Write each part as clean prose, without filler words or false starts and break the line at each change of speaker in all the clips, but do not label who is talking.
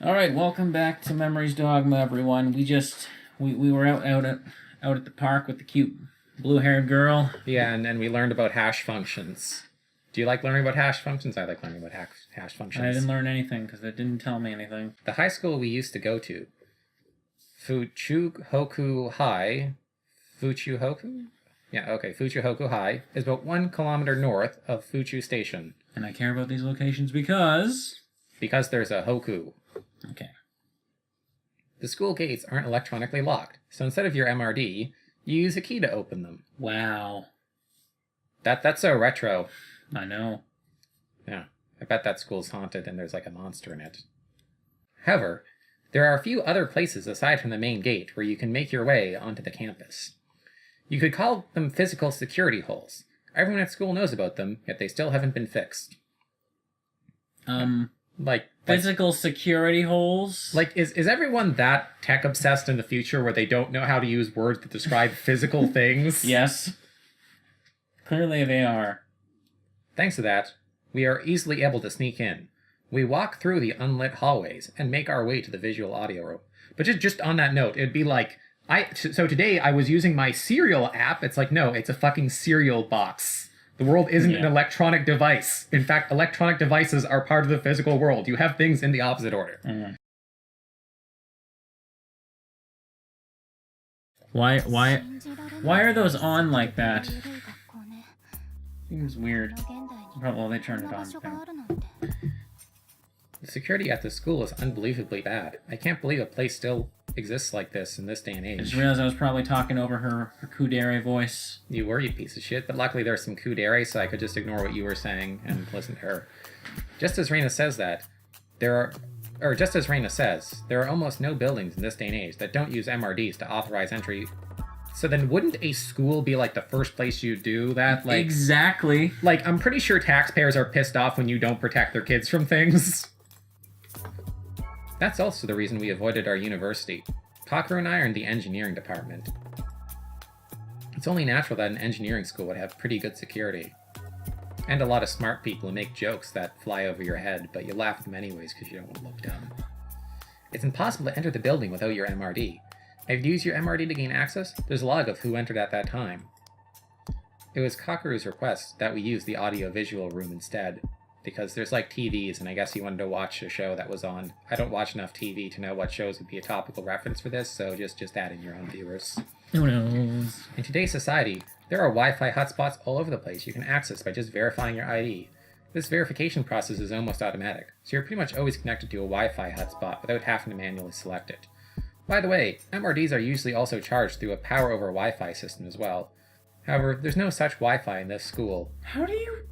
All right, welcome back to Memories Dogma, everyone. We were out at the park with the cute blue-haired girl.
Yeah, and then we learned about hash functions. Do you like learning about hash functions? I like learning about hash functions.
I didn't learn anything because it didn't tell me anything.
The high school we used to go to, Fuchuhoku High, Fuchuhoku High, is about 1 kilometer north of Fuchu Station.
And I care about these locations because
there's a Hoku.
Okay.
The school gates aren't electronically locked, so instead of your MRD, you use a key to open them.
Wow.
That's so retro.
I know.
Yeah, I bet that school's haunted and there's like a monster in it. However, there are a few other places aside from the main gate where you can make your way onto the campus. You could call them physical security holes. Everyone at school knows about them, yet they still haven't been fixed.
Physical security holes?
Like, is everyone that tech obsessed in the future where they don't know how to use words that describe physical things?
Yes. Clearly they are.
Thanks to that, we are easily able to sneak in. We walk through the unlit hallways and make our way to the visual audio room. But just on that note, it'd be like, so today I was using my cereal app. It's like, no, it's a fucking cereal box. The world isn't an electronic device. In fact, electronic devices are part of the physical world. You have things in the opposite order.
Mm. Why are those on like that? Seems weird. Well, they turned it on. Yeah.
The security at the school is unbelievably bad. I can't believe a place still exists like this in this day and age.
I just realized I was probably talking over her kudere voice.
You were, you piece of shit, but luckily there's some kudere, so I could just ignore what you were saying and listen to her. Just as Reina says, there are almost no buildings in this day and age that don't use MRDs to authorize entry. So then wouldn't a school be like the first place you do that? Like,
exactly.
Like, I'm pretty sure taxpayers are pissed off when you don't protect their kids from things. That's also the reason we avoided our university. Kakeru and I are in the engineering department. It's only natural that an engineering school would have pretty good security. And a lot of smart people who make jokes that fly over your head, but you laugh at them anyways because you don't want to look dumb. It's impossible to enter the building without your MRD. If you use your MRD to gain access, there's a log of who entered at that time. It was Kakeru's request that we use the audio-visual room instead, because there's like TVs, and I guess he wanted to watch a show that was on. I don't watch enough TV to know what shows would be a topical reference for this, so just add in your own viewers.
Who knows?
In today's society, there are Wi-Fi hotspots all over the place you can access by just verifying your ID. This verification process is almost automatic, so you're pretty much always connected to a Wi-Fi hotspot without having to manually select it. By the way, MRDs are usually also charged through a power over Wi-Fi system as well. However, there's no such Wi-Fi in this school.
How do you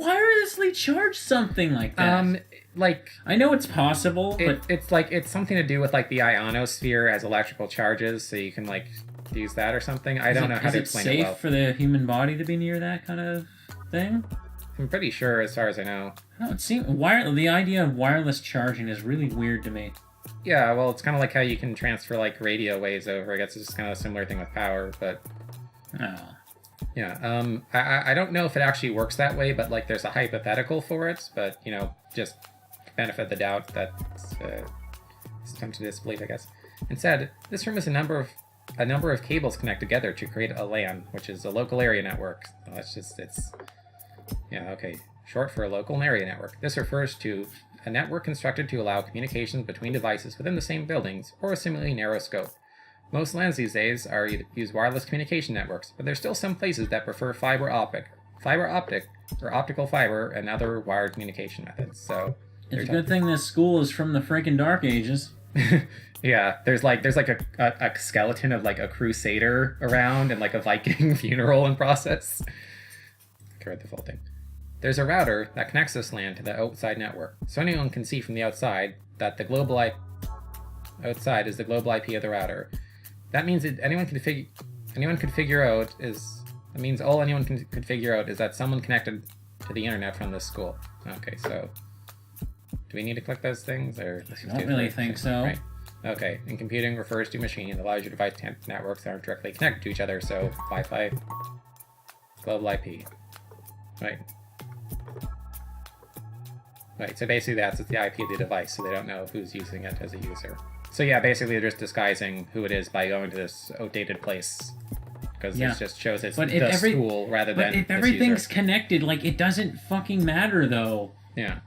wirelessly charge something like that?
I
know it's possible, but
it's something to do with like the ionosphere as electrical charges, so you can like use that or something. I don't know how to explain it well.
Is it safe for the human body to be near that kind of thing?
I'm pretty sure, as far as I know.
No, it seems the idea of wireless charging is really weird to me.
Yeah, well, it's kind of like how you can transfer like radio waves over. I guess it's just kind of a similar thing with power, but.
Oh.
Yeah, I don't know if it actually works that way, but like there's a hypothetical for it, but you know, just benefit of the doubt that's come to disbelief, I guess. Instead, this room is a number of cables connect together to create a LAN, which is a local area network. Short for a local area network. This refers to a network constructed to allow communications between devices within the same buildings or a similarly narrow scope. Most LANs these days use wireless communication networks, but there's still some places that prefer fiber optic, or optical fiber, and other wired communication methods. So
it's a good thing this school is from the freaking Dark Ages.
Yeah, there's like a skeleton of like a crusader around and like a Viking funeral in process. I read the full thing. There's a router that connects this LAN to the outside network, so anyone can see from the outside that the global outside is the global IP of the router. That means that all anyone could figure out is that someone connected to the internet from this school. Okay, so do we need to click those things, or
I don't really think so.
Right. Okay, and computing refers to a machine that allows your device networks that aren't directly connected to each other, so Wi-Fi, global IP. Right. Right, so basically that's the IP of the device, so they don't know who's using it as a user. So yeah, basically they're just disguising who it is by going to this outdated place. Because this just shows it's the school rather than
But if everything's connected, like, it doesn't fucking matter, though.
Yeah.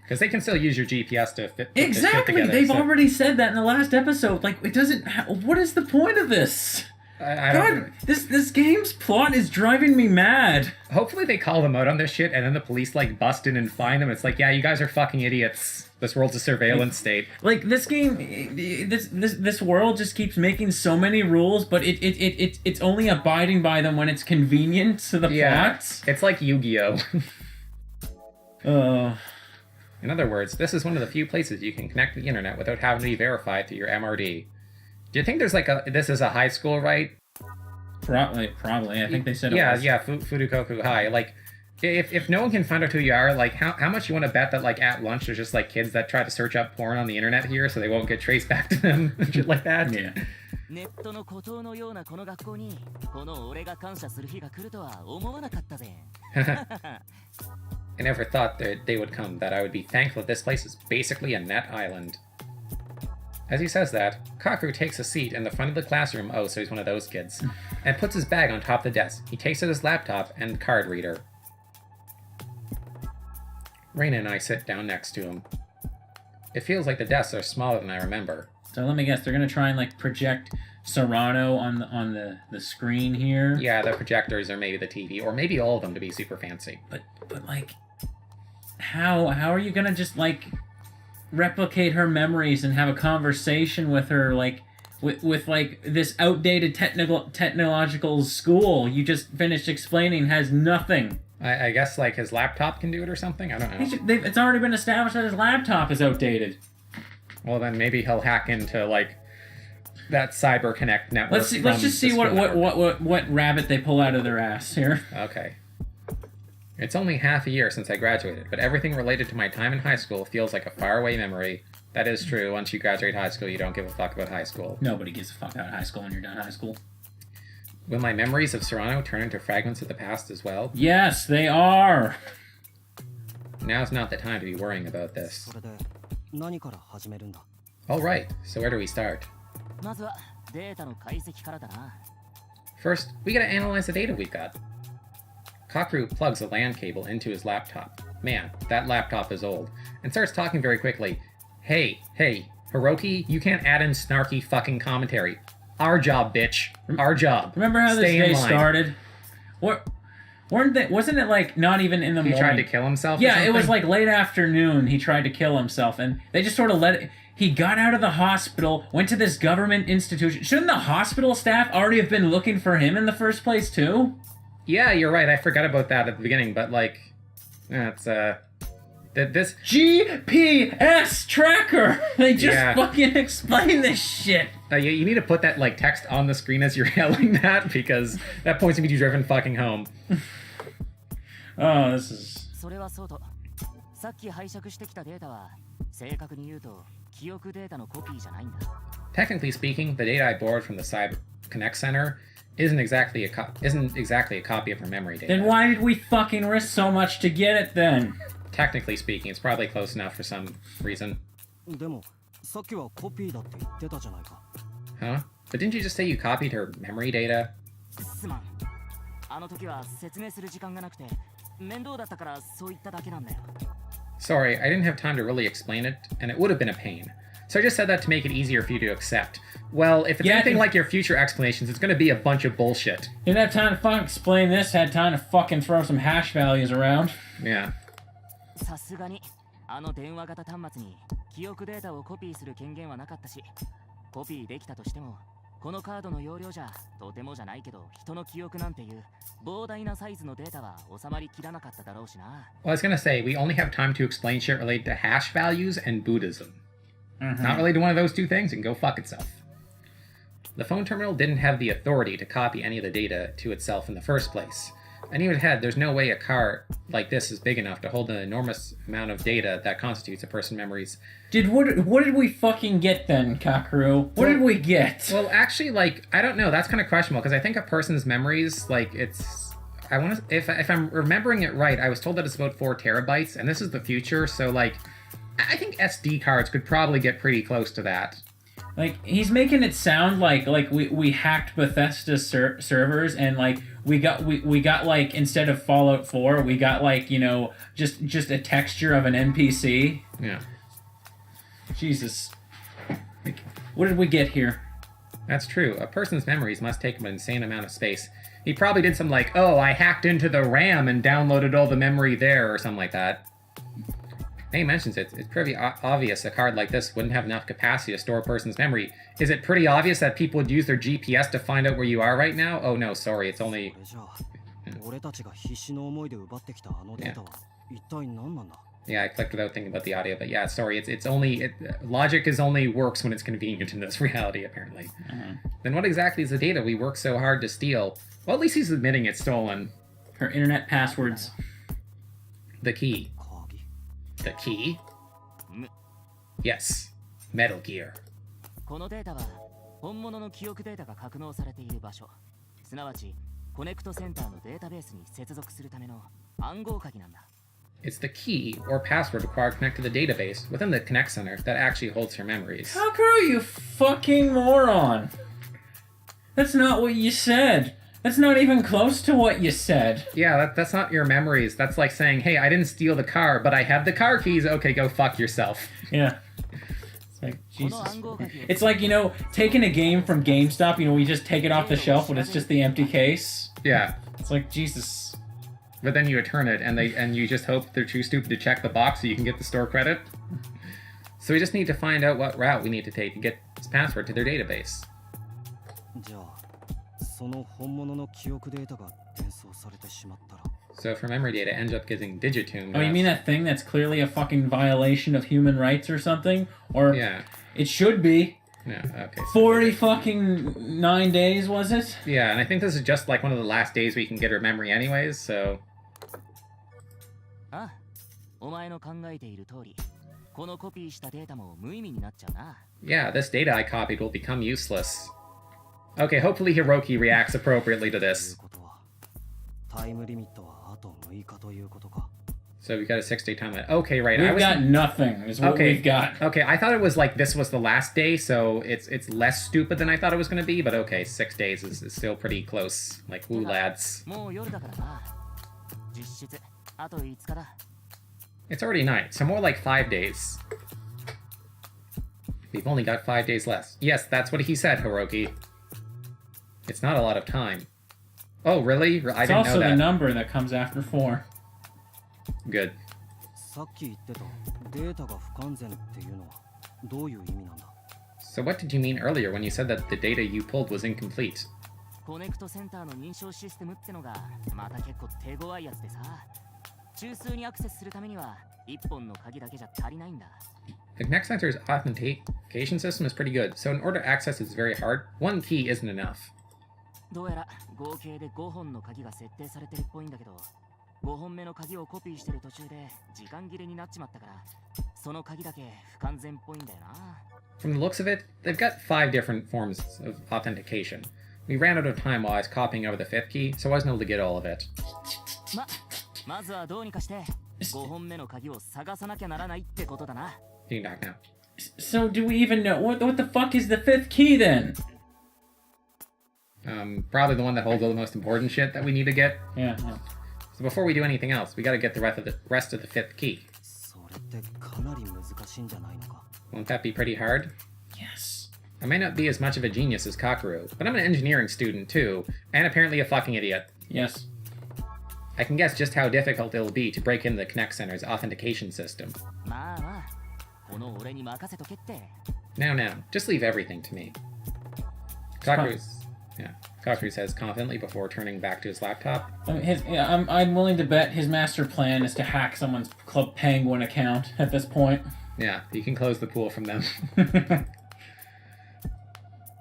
Because they can still use your GPS to fit
Exactly!
this shit together,
They've already said that in the last episode. Like, it doesn't... What is the point of this?
I
God,
don't...
this game's plot is driving me mad.
Hopefully they call them out on this shit, and then the police, like, bust in and find them. It's like, yeah, you guys are fucking idiots. This world's a surveillance state.
Like, this game... This world just keeps making so many rules, but it's only abiding by them when it's convenient to the plots.
It's like Yu-Gi-Oh! In other words, this is one of the few places you can connect to the internet without having to be verified through your MRD. Do you think there's like this is a high school, right?
Probably. I think they said it was.
Yeah, Furukoku High. Like, if no one can find out who you are, like, how much you want to bet that, like, at lunch there's just, like, kids that try to search up porn on the internet here so they won't get traced back to them and shit like that?
Yeah.
I never thought that they would come, that I would be thankful that this place is basically a net island. As he says that, Kakeru takes a seat in the front of the classroom, oh, so he's one of those kids, and puts his bag on top of the desk. He takes out his laptop and card reader. Reina and I sit down next to him. It feels like the desks are smaller than I remember.
So let me guess, they're gonna try and, like, project Serrano on the screen here?
Yeah, the projectors or maybe the TV, or maybe all of them to be super fancy.
But like, how are you gonna just, like, replicate her memories and have a conversation with her, like, with like this outdated technological school you just finished explaining has nothing?
I guess, like, his laptop can do it or something? I don't know.
It's already been established that his laptop is outdated.
Well, then maybe he'll hack into, like, that CyberConnect network.
Let's just see what rabbit they pull out of their ass here.
Okay. It's only half a year since I graduated, but everything related to my time in high school feels like a faraway memory. That is true. Once you graduate high school, you don't give a fuck about high school.
Nobody gives a fuck about high school when you're done high school.
Will my memories of Serrano turn into fragments of the past as well?
Yes, they are.
Now's not the time to be worrying about this. Alright, so where do we start? First, we gotta analyze the data we've got. Kakeru plugs a LAN cable into his laptop. Man, that laptop is old. And starts talking very quickly. Hey, Hiroki, you can't add in snarky fucking commentary. Our job, bitch. Our job.
Remember how this day started? Wasn't it, like, not even in the morning?
He tried to kill himself?
Yeah, it was like late afternoon he tried to kill himself, and they just sort of let it... He got out of the hospital, went to this government institution. Shouldn't the hospital staff already have been looking for him in the first place, too?
Yeah, you're right. I forgot about that at the beginning, but, like... That's, this...
GPS tracker! They just fucking explain this shit!
You need to put that, like, text on the screen as you're yelling that, because that points to me to driven fucking home.
Oh, this is...
Technically speaking, the data I borrowed from the CyberConnect Center isn't exactly a copy of her memory data.
Then why did we fucking risk so much to get it, then?
Technically speaking, it's probably close enough for some reason. Huh? But didn't you just say you copied her memory data? Sorry, I didn't have time to really explain it, and it would have been a pain. So I just said that to make it easier for you to accept. Well, if it's anything like your future explanations, it's going to be a bunch of bullshit.
Didn't have time to fucking explain this, had time to fucking throw some hash values around.
Yeah.
Well, I
was going to say, we only have time to explain shit related to hash values and Buddhism. Not related to one of those two things, and go fuck itself. The phone terminal didn't have the authority to copy any of the data to itself in the first place. And even if it had, there's no way a car like this is big enough to hold an enormous amount of data that constitutes a person's memories.
What did we fucking get then, Kakeru? What did we get?
Well, actually, like, I don't know. That's kind of questionable, because I think a person's memories, like, I want to, if I'm remembering it right, I was told that it's about 4 terabytes, and this is the future, so like, I think SD cards could probably get pretty close to that.
Like, he's making it sound like we hacked Bethesda's servers, and like we got like, instead of Fallout 4, we got like, you know, just a texture of an NPC.
Yeah.
Jesus. Like, what did we get here?
That's true. A person's memories must take an insane amount of space. He probably did some like, oh, I hacked into the RAM and downloaded all the memory there, or something like that. He mentions it. It's pretty obvious a card like this wouldn't have enough capacity to store a person's memory. Is it pretty obvious that people would use their GPS to find out where you are right now? Oh no, sorry, it's only... Yeah, I clicked without thinking about the audio, but yeah, sorry, it's only... logic is only works when it's convenient in this reality, apparently. Then what exactly is the data we worked so hard to steal? Well, at least he's admitting it's stolen.
Her internet passwords.
The key. The key? Yes. Metal Gear.
このデータは本物の記憶データが格納されている場所、すなわちコネクトセンターのデータベースに接続するための暗号鍵なんだ。
It's the key or password required to connect to the database within the Connect Center that actually holds her memories.
Kakeru, you fucking moron! That's not what you said. That's not even close to what you said.
Yeah, that's not your memories. That's like saying, hey, I didn't steal the car, but I have the car keys. Okay, go fuck yourself.
Yeah. It's like, Jesus. It's like, you know, taking a game from GameStop, you know, we just take it off the shelf when it's just the empty case.
Yeah.
It's like, Jesus.
But then you return it, and you just hope they're too stupid to check the box so you can get the store credit. So we just need to find out what route we need to take to get this password to their database. So if her memory data ends up getting digitomed...
Oh, you mean that thing that's clearly a fucking violation of human rights or something? Or
yeah.
It should be.
Yeah, okay.
40 fucking 9 days, was it?
Yeah, and I think this is just like one of the last days we can get her memory anyways, so... Yeah, this data I copied will become useless. Okay, hopefully Hiroki reacts appropriately to this. So we got a 6-day time limit. Okay, right.
We've got nothing, is what we've got.
Okay, I thought it was like this was the last day, so it's less stupid than I thought it was going to be, but okay, 6 days is still pretty close. Like, woo, lads. It's already night, so more like 5 days. We've only got 5 days left. Yes, that's what he said, Hiroki. It's not a lot of time. Oh, really? I didn't know that. It's
also the number that comes after 4.
Good. So what did you mean earlier when you said that the data you pulled was incomplete? The Connect Center's authentication system is pretty good, so in order to access it's very hard. One key isn't enough.
どうやら合計で5本の鍵が設定されてるっぽいんだけど、5本目の鍵をコピーしてる途中で時間切れになっちまったから、その鍵だけ不完全っぽいんだよな。
From the looks of it, they've got 5 different forms of authentication. We ran out of time while I was copying over the 5th key, so I wasn't able to get all of it.
まずはどうにかして5本目の鍵を探さなきゃならないってことだな。
You can talk now.
So do we even know what the fuck is the 5th key then?
Probably the one that holds all the most important shit that we need to get.
Yeah.
So before we do anything else, we gotta get the rest of the 5th key. Won't that be pretty hard?
Yes.
I may not be as much of a genius as Kakeru, but I'm an engineering student too, and apparently a fucking idiot.
Yes.
I can guess just how difficult it'll be to break into the Connect Center's authentication system. Now, just leave everything to me. Kakeru says confidently before turning back to his laptop.
I'm willing to bet his master plan is to hack someone's Club Penguin account at this point.
Yeah, you can close the pool from them.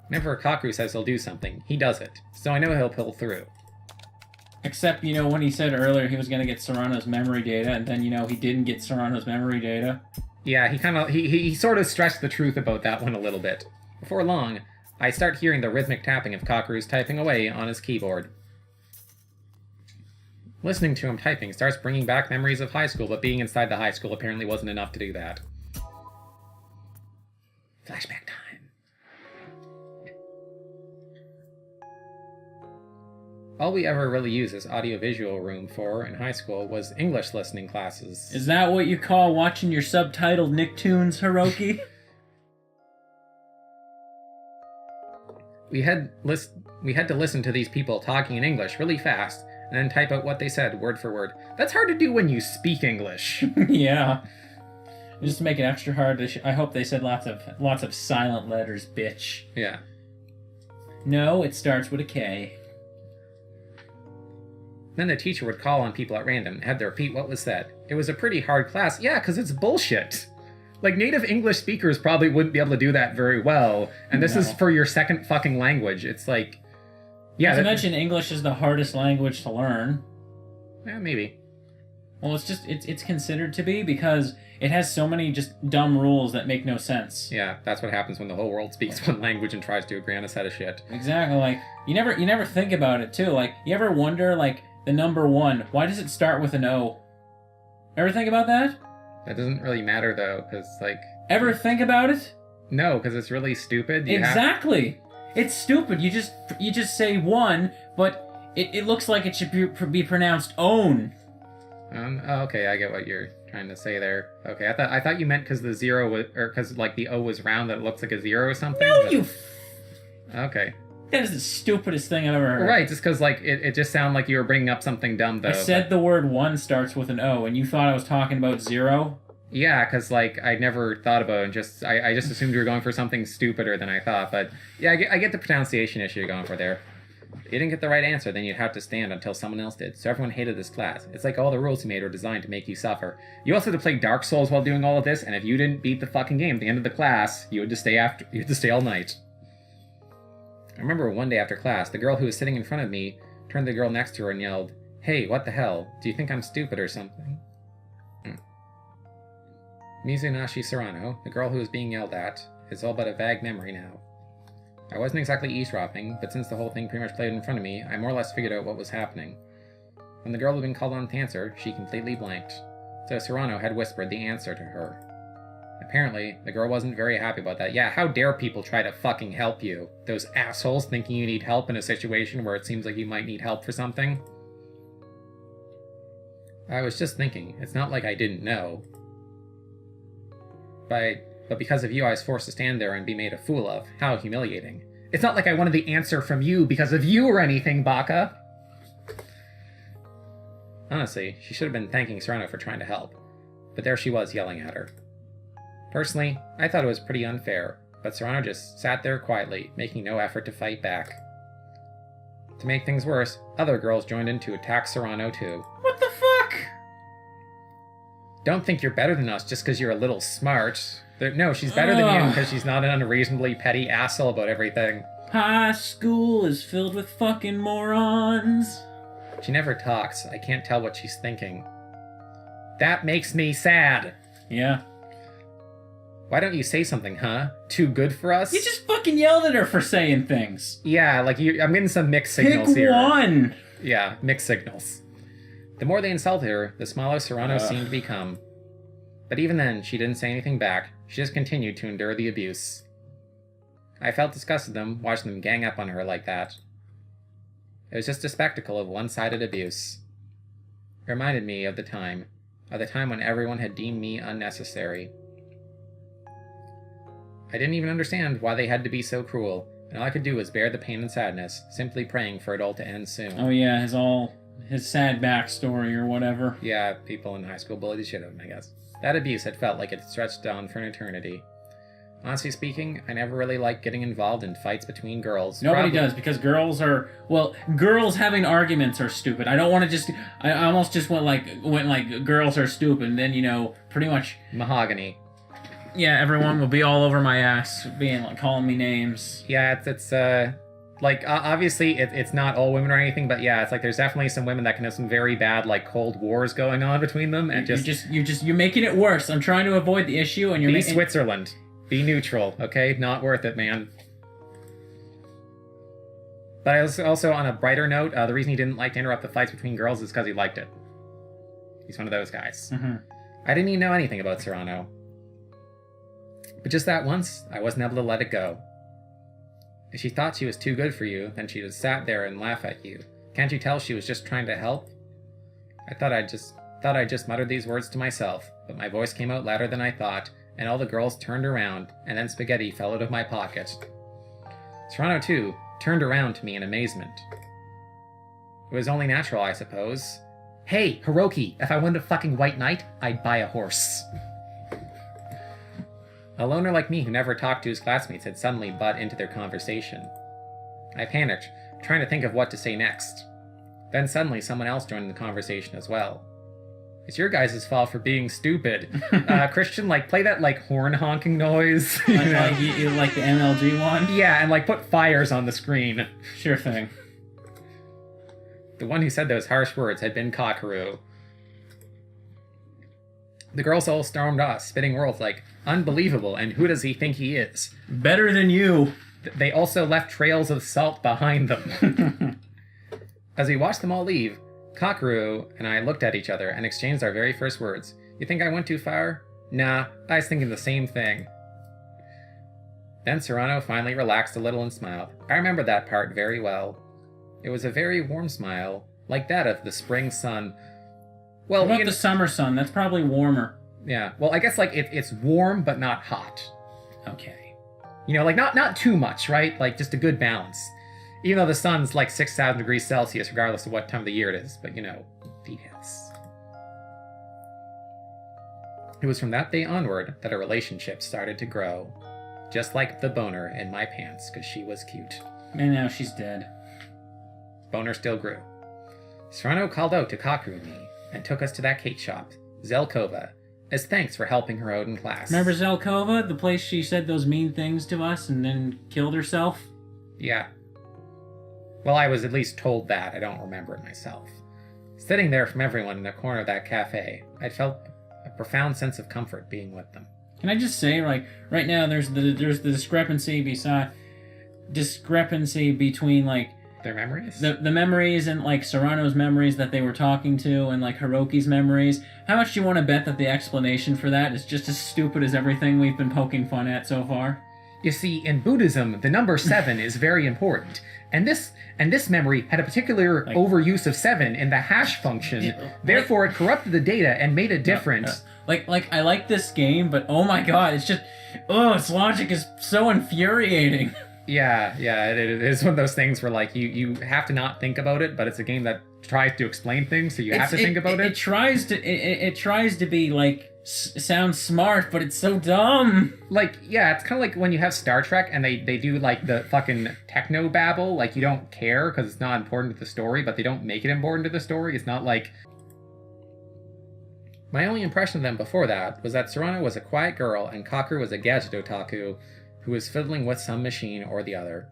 Whenever Kakeru says he'll do something, he does it, so I know he'll pull through.
Except, you know, when he said earlier he was going to get Serrano's memory data, and then, you know, he didn't get Serrano's memory data.
Yeah, he sort of stressed the truth about that one a little bit. Before long, I start hearing the rhythmic tapping of Kakeru's typing away on his keyboard. Listening to him typing starts bringing back memories of high school, but being inside the high school apparently wasn't enough to do that. Flashback time. All we ever really used this audiovisual room for in high school was English listening classes.
Is that what you call watching your subtitled Nicktoons, Hiroki?
We had to listen to these people talking in English really fast, and then type out what they said word for word. That's hard to do when you speak English.
Yeah. Just to make it extra hard, I hope they said lots of silent letters, bitch.
Yeah.
No, it starts with a K.
Then the teacher would call on people at random and have to repeat what was said. It was a pretty hard class. Yeah, because it's bullshit. Like, native English speakers probably wouldn't be able to do that very well. And this is for your second fucking language. It's like... Yeah.
Not to mention, English is the hardest language to learn.
Yeah, maybe.
Well, it's considered to be because it has so many just dumb rules that make no sense.
Yeah, that's what happens when the whole world speaks one language and tries to agree on a set of shit.
Exactly. Like, you never think about it, too. Like, you ever wonder, like, the number 1, why does it start with an O? Ever think about that?
That doesn't really matter, though, because, like...
Ever think about it?
No, because it's really stupid.
Exactly. It's stupid. You just say 1, but it looks like it should be pronounced own.
Okay, I get what you're trying to say there. Okay, I thought you meant because the 0 was, or because, like, the O was round that it looks like a 0 or something.
No,
but...
you...
Okay.
That is the stupidest thing I've ever heard.
Right, just because, like, it just sounded like you were bringing up something dumb, though.
I said the word 1 starts with an O, and you thought I was talking about 0?
Yeah, because, like, I never thought about it, and I just assumed you were going for something stupider than I thought, but, yeah, I get the pronunciation issue you're going for there. If you didn't get the right answer, then you'd have to stand until someone else did, so everyone hated this class. It's like all the rules you made were designed to make you suffer. You also had to play Dark Souls while doing all of this, and if you didn't beat the fucking game at the end of the class, you had to stay all night. I remember one day after class, the girl who was sitting in front of me turned to the girl next to her and yelled, "Hey, what the hell? Do you think I'm stupid or something?" Mizunashi Serrano, the girl who was being yelled at, is all but a vague memory now. I wasn't exactly eavesdropping, but since the whole thing pretty much played in front of me, I more or less figured out what was happening. When the girl had been called on to answer, she completely blanked, so Serrano had whispered the answer to her. Apparently, the girl wasn't very happy about that. Yeah, how dare people try to fucking help you? Those assholes thinking you need help in a situation where it seems like you might need help for something. I was just thinking, it's not like I didn't know. But because of you, I was forced to stand there and be made a fool of. How humiliating. It's not like I wanted the answer from you because of you or anything, Baka. Honestly, she should have been thanking Serrano for trying to help. But there she was yelling at her. Personally, I thought it was pretty unfair, but Serrano just sat there quietly, making no effort to fight back. To make things worse, other girls joined in to attack Serrano too.
What the fuck?
Don't think you're better than us just because you're a little smart. No, she's better than you because she's not an unreasonably petty asshole about everything.
High school is filled with fucking morons.
She never talks. I can't tell what she's thinking. That makes me sad.
Yeah.
Why don't you say something, huh? Too good for us?
You just fucking yelled at her for saying things.
Yeah, like I'm getting some mixed signals here.
Pick one!
Yeah, mixed signals. The more they insulted her, the smaller Serrano seemed to become. But even then, she didn't say anything back. She just continued to endure the abuse. I felt disgusted at them, watching them gang up on her like that. It was just a spectacle of one-sided abuse. It reminded me of the time when everyone had deemed me unnecessary. I didn't even understand why they had to be so cruel, and all I could do was bear the pain and sadness, simply praying for it all to end soon.
Oh yeah, his sad backstory or whatever.
Yeah, people in high school bullied the shit out of him, I guess. That abuse had felt like it stretched on for an eternity. Honestly speaking, I never really liked getting involved in fights between girls.
Nobody does, because girls having arguments are stupid. I don't want to I almost just went like girls are stupid, and then, pretty much...
Mahogany.
Yeah, everyone will be all over my ass, calling me names.
Yeah, it's obviously it's not all women or anything, but yeah, it's like there's definitely some women that can have some very bad, Cold Wars going on between them, and
you're making it worse. I'm trying to avoid the issue, and you're
Switzerland. Be neutral, okay? Not worth it, man. But I was also, on a brighter note, the reason he didn't like to interrupt the fights between girls is because he liked it. He's one of those guys.
Mm-hmm.
I didn't even know anything about Serrano. But just that once, I wasn't able to let it go. If she thought she was too good for you, then she'd have sat there and laugh at you. Can't you tell she was just trying to help? I thought I just muttered these words to myself, but my voice came out louder than I thought, and all the girls turned around, and then spaghetti fell out of my pocket. Serrano, too, turned around to me in amazement. It was only natural, I suppose. Hey, Hiroki, if I wanted a fucking white knight, I'd buy a horse. A loner like me who never talked to his classmates had suddenly butt into their conversation. I panicked, trying to think of what to say next. Then suddenly someone else joined the conversation as well. It's your guys' fault for being stupid. Christian, play that, horn honking noise.
You like the MLG one?
Yeah, and, put fires on the screen.
Sure thing.
The one who said those harsh words had been Kakeru. The girls all stormed off, spitting words like, unbelievable, and who does he think he is?
Better than you.
They also left trails of salt behind them. As we watched them all leave, Kakeru and I looked at each other and exchanged our very first words. You think I went too far? Nah, I was thinking the same thing. Then Serrano finally relaxed a little and smiled. I remember that part very well. It was a very warm smile, like that of the spring sun. Well,
what about the summer sun? That's probably warmer.
Yeah, well, I guess it's warm but not hot.
Okay.
Not too much, right? Just a good balance. Even though the sun's 6,000 degrees Celsius, regardless of what time of the year it is. But, details. It was from that day onward that a relationship started to grow. Just like the boner in my pants, because she was cute.
And now she's dead.
Boner still grew. Serrano called out to Kakeru and me, and took us to that cake shop, Zelkova, as thanks for helping her out in class.
Remember Zelkova? The place she said those mean things to us and then killed herself?
Yeah. Well, I was at least told that. I don't remember it myself. Sitting there from everyone in the corner of that cafe, I felt a profound sense of comfort being with them.
Can I just say, right now there's the discrepancy between
their memories?
The memories and Serrano's memories that they were talking to and Hiroki's memories. How much do you want to bet that the explanation for that is just as stupid as everything we've been poking fun at so far?
You see, in Buddhism, the number 7 is very important. And this memory had a particular overuse of 7 in the hash function. Therefore, it corrupted the data and made it different.
I like this game, but oh my god, it's just... Oh, its logic is so infuriating.
Yeah, it is one of those things where you have to not think about it, but it's a game that tries to explain things, so you have to think about it.
It tries to be sound smart, but it's so dumb.
It's kind of like when you have Star Trek and they do the fucking techno babble, you don't care because it's not important to the story, but they don't make it important to the story. It's not My only impression of them before that was that Serrano was a quiet girl and Kakeru was a gadget otaku who was fiddling with some machine or the other.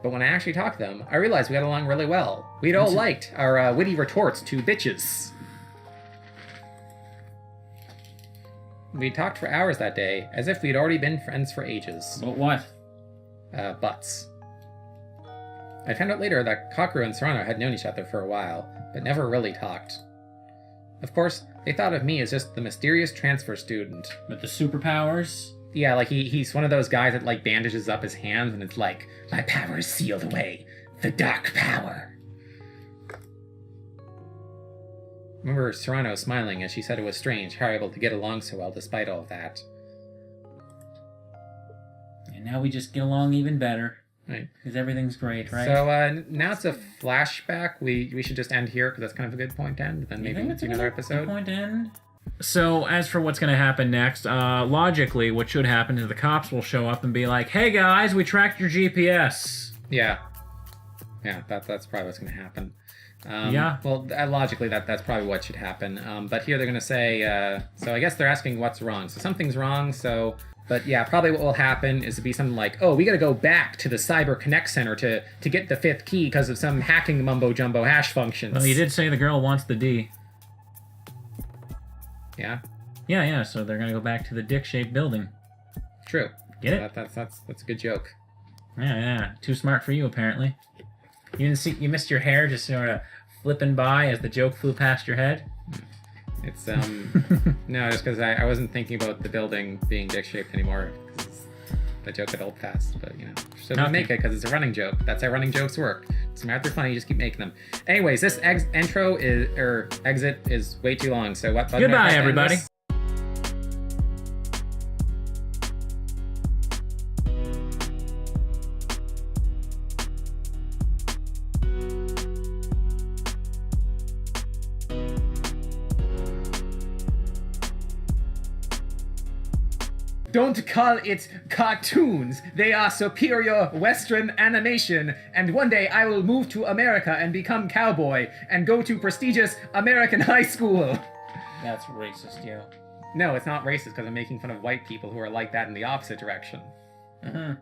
But when I actually talked to them, I realized we got along really well. We'd all liked our witty retorts to bitches. We talked for hours that day, as if we'd already been friends for ages.
But what?
Butts. I found out later that Kakeru and Serrano had known each other for a while, but never really talked. Of course, they thought of me as just the mysterious transfer student.
With the superpowers?
Yeah, he's one of those guys that bandages up his hands and it's my power is sealed away. The dark power. Remember Serrano smiling as she said it was strange how we were able to get along so well despite all of that.
And now we just get along even better.
Right.
Because everything's great, right?
So now it's a flashback. We should just end here because that's kind of a good point to end. Then maybe it's another episode.
Good point to end? So, as for what's going to happen next, logically, what should happen is the cops will show up and be like, hey guys, we tracked your GPS.
Yeah, that's probably what's going to happen.
Yeah.
Well, logically, that's probably what should happen. But here they're going to say, so I guess they're asking what's wrong. So something's wrong, But yeah, probably what will happen is to be something like, oh, we got to go back to the Cyber Connect Center to get the 5th key because of some hacking mumbo-jumbo hash functions.
Well, you did say the girl wants the D.
Yeah?
Yeah, so they're going to go back to the dick-shaped building.
True.
Get it?
That's a good joke.
Yeah. Too smart for you, apparently. You didn't see. You missed your hair just sort of flipping by as the joke flew past your head.
It's no, just because I wasn't thinking about the building being dick shaped anymore. 'Cause the joke got old fast, but you know, still gonna make it because it's a running joke. That's how running jokes work. Smart, they're funny. You just keep making them. Anyways, this intro is or exit is way too long. So what?
Goodbye, everybody.
Don't call it cartoons. They are superior Western animation. And one day I will move to America and become cowboy and go to prestigious American high school.
That's racist, yo.
No, it's not racist because I'm making fun of white people who are like that in the opposite direction.
Uh-huh.